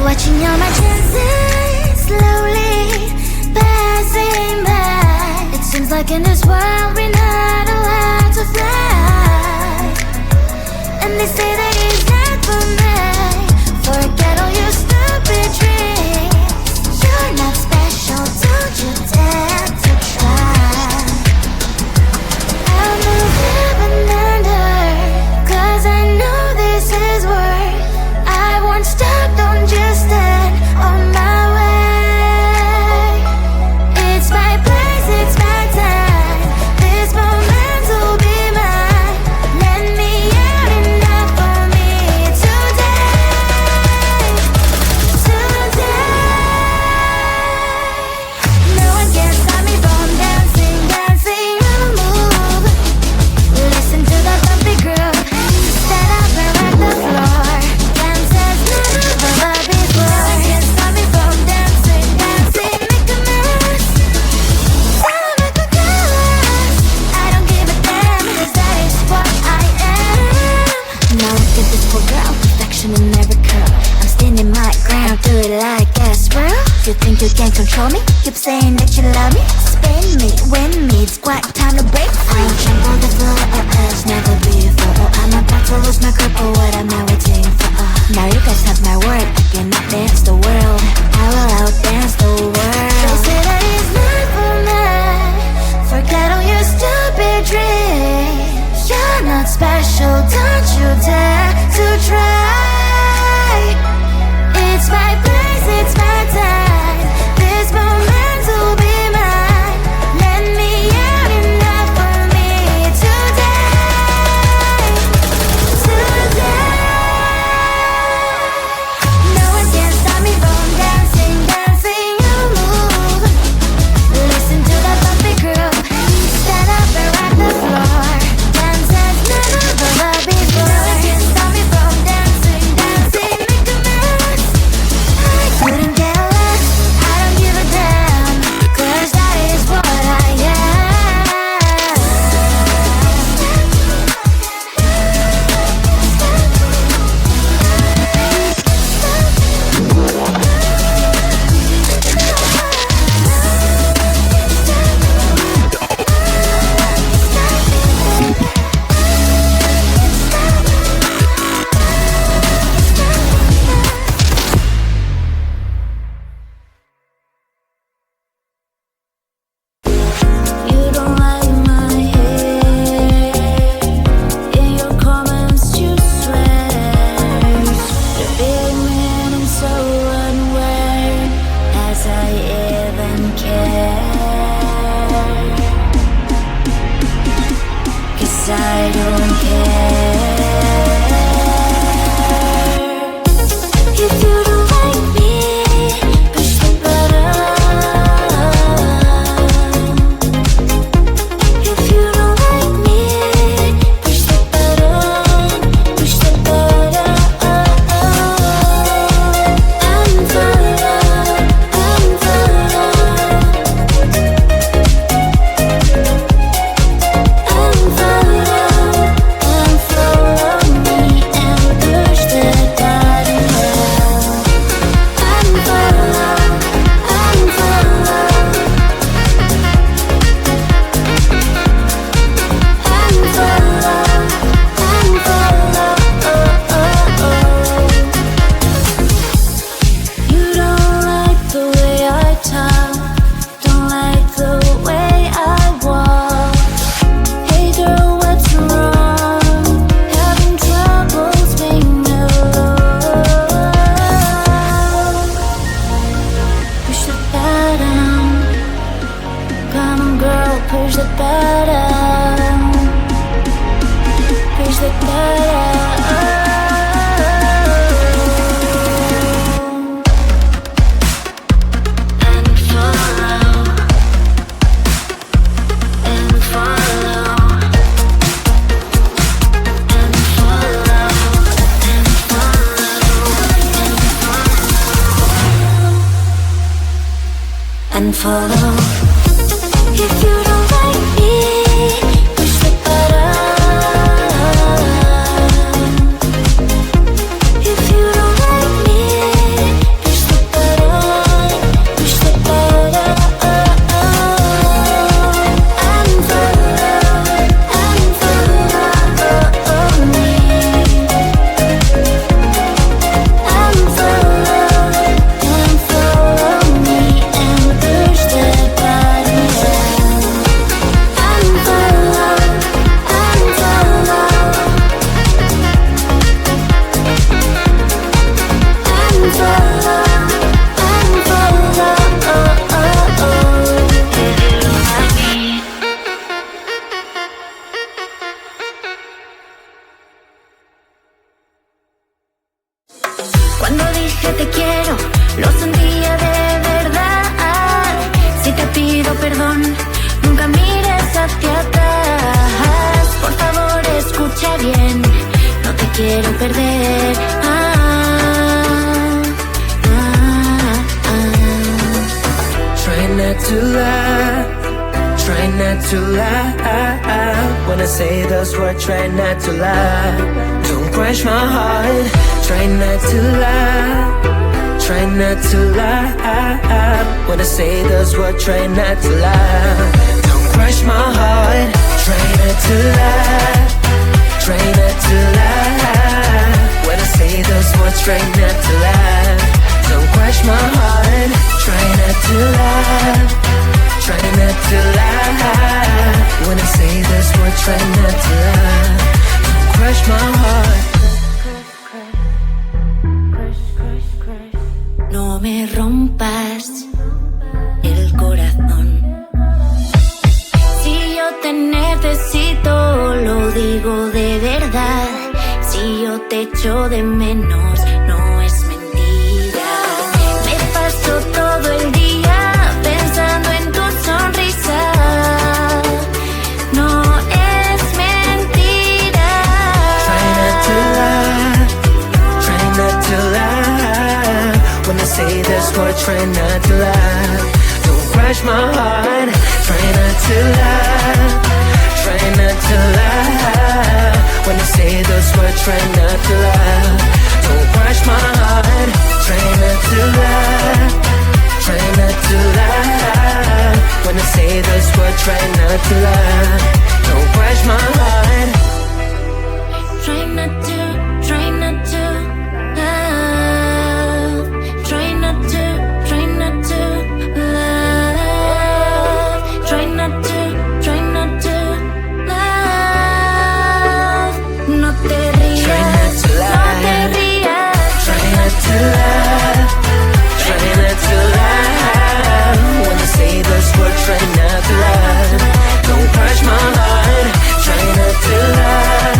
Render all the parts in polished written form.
Watching all my chances slowly passing by. It seems like in this world we're not allowed to fly. And they say that it's not for me. Forget all your stupid dreams. You're not special, don't you dare to try. I'll move heaven under, 'cause I know this is work. I won't stop, don't just stand on my way. It's my place, it's my time. This moment will be mine. Let me out enough for me today. Today. No one can stop me from dancing, dancing on a move. Listen to the bumpy groove. Stand up and rock the floor. Dance as never before. No one can stop me from dancing, dancing, make a mess. Make a chaos. I don't give a damn, 'cause that is what I am. Now look at this poor girl, perfection in every curl. I'm standing my ground, do it like that's real. You think you can control me? Keep saying that you love me. Spin me, win me, it's quite time to break free. I'll jump on the floor as never before. I'm about to lose my grip, but what am I waiting for? Now you guys have my word, I can outdance the world. I will outdance the world. They say that it's not for me. Forget all your stupid dreams. You're not special, don't you dare to try. It's my place, it's my time. This moment will be mine. Let me out enough for me today. Today. No one can stop me from dancing, dancing on a move. Listen to that bumpy groove. Stand up and rock the floor. Dance as never before. No one can stop me from dancing, dancing, make a mess. I couldn't care less, I don't give a damn, 'cause that is what I am. You don't like my hair, in your comments you swear. The big man, I'm so unaware, as I even care. 'Cause I don't care. If you don't like me, push the button. If you don't like me, push the button, push the button. and follow. If you don't like me, push the button. If you don't like me, lo sentía de verdad. Si te pido perdón, nunca mires hacia atrás. Por favor, escucha bien, no te quiero perder. Try not to lie, try not to lie. When I say those words, try not to lie. Don't crush my heart. Try not to lie, try not to lie. When I say those words, try not to lie. Don't crush my heart. Try not to lie, try not to lie. When I say those words, try not to lie. Don't crush my heart. Try not to lie, try not to lie. When I say those words, try not to lie. Don't crush my heart. No me rompas el corazón. Si yo te necesito, lo digo de verdad. Si yo te echo de menos, no es mentira. Me paso todo el día pensando en tu sonrisa. No es mentira. Try not to lie, try not to lie. When I say this word, try not to lie. Don't crush my heart. Try not to lie, try not to lie. When I say those words, try not to lie. Don't crush my heart. Try not to lie, try not to lie. When I say those words, try not to lie. Don't crush my heart. Try not to love. Try not to love. Try not to love. No te rías, Try not to lie. no te rías. Try not to lie, try not to lie. When I say those words, try not to lie. Don't crush my heart. Try not to lie,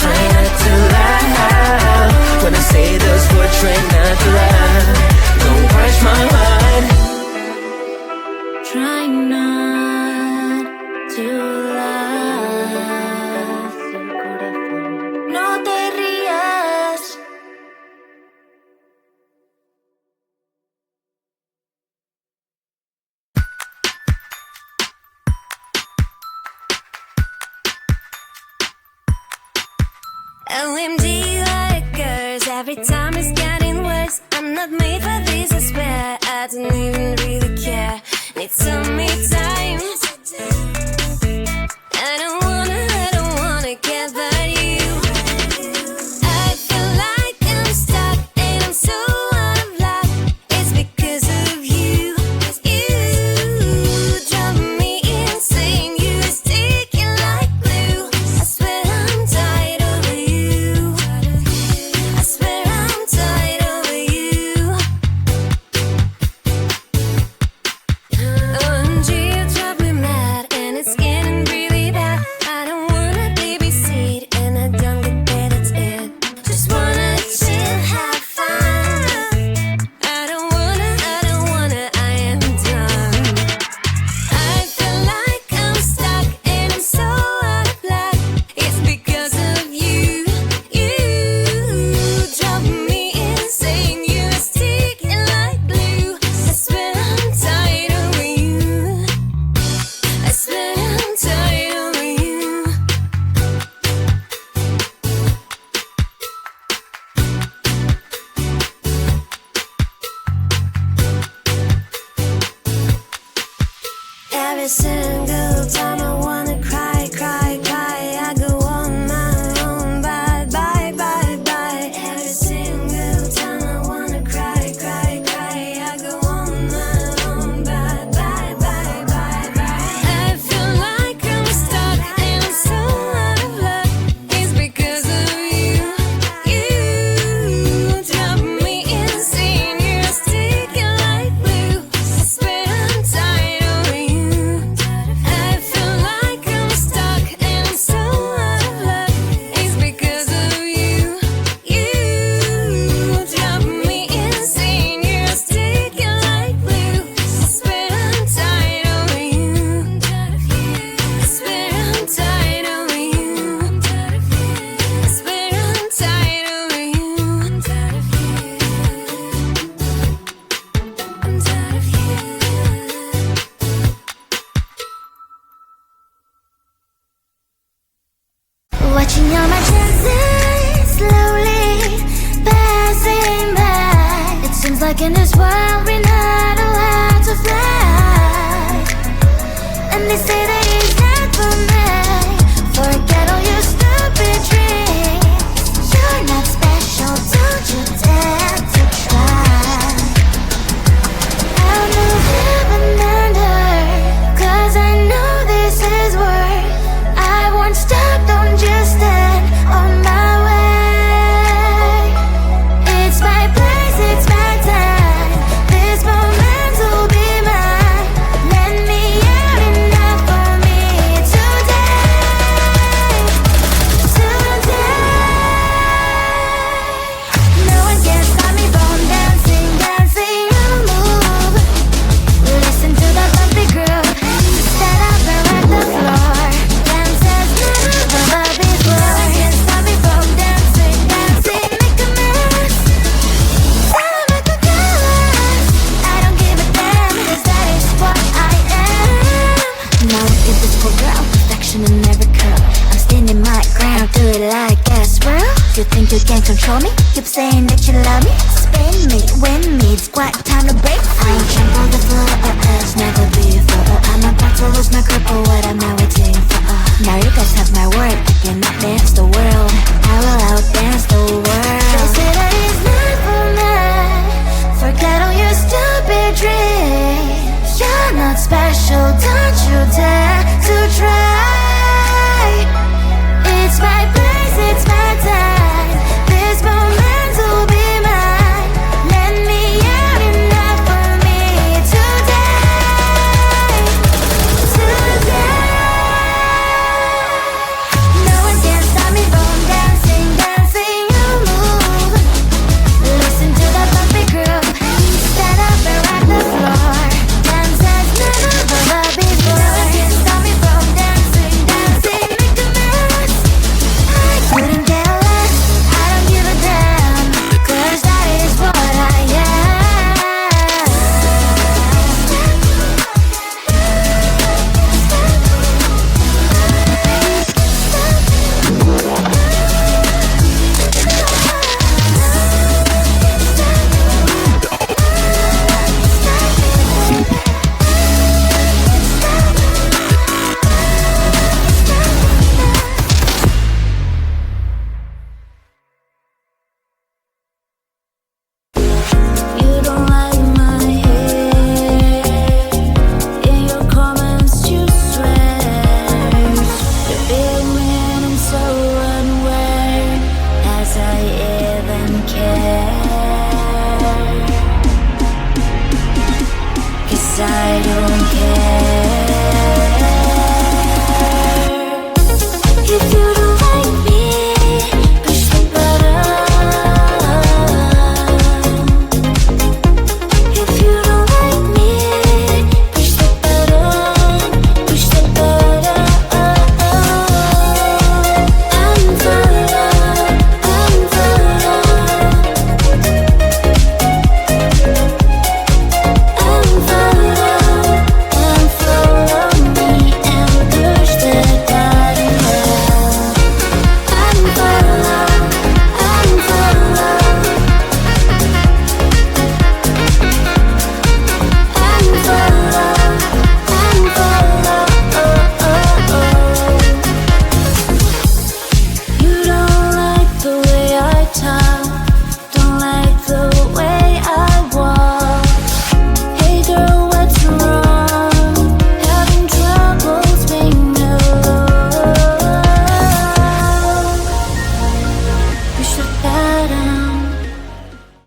try not to lie. When I say those words, try not to lie. Don't crush my heart. Try not to love. No te rías. OMG, what occurs every time it's getting worse. I'm not made for this despair. I don't even really care. Need some me time. I don't wanna get but you. I feel like I'm stuck and I'm so out of luck. It's because of you. You drive me insane. You're sticking like glue. I swear I'm tired of you. I swear I'm tired of you. OMG, you drive me mad and it's getting really bad. I don't wanna babysit and I don't get paid, that's it. Just wanna chill, have fun. I don't wanna, I am done. I feel like I'm stuck and I'm so out of luck. It's because of you. You drive me insane. You're sticking like glue. I swear I'm tired of you. I swear I'm tired of you. Every single time I wanna cry, cry, cry, I go on my own, bye, bye, bye, bye. Every single time I wanna cry, cry, cry, I go on my own, bye, bye, bye, bye, bye. I feel like I'm stuck and I'm so out of luck. It's because of you. You drive me insane. You're sticking like glue. I swear I'm tired of you. I like in this world we're not allowed to fly. And they say that he's not for me. Forget all your stupid dreams. You're not special, don't you dare to try. I'll move heaven and earth, 'cause I know this is worth. I won't stop, don't just stand on my way. It's my place, it's my time. This moment will be mine. Let me out enough for me today. No one can stop me from dancing, dancing a move. Listen to the bumpy groove. Stand up and rock the floor. Dance as never before. No one can stop me from dancing, dancing, make a mess. Celebrate the colors. I don't give a damn, 'cause that is what I am. Now look at this poor girl, perfection in every curl. I'm standing my ground, do it like a swirl. You think you can control me? Keep saying that you love me. Spin me, win me, it's quite time to break free. I'll trample the floor as never before. I'm about to lose my grip of what I'm now waiting for. Now you guys have my word, I cannot dance the world. I will outdance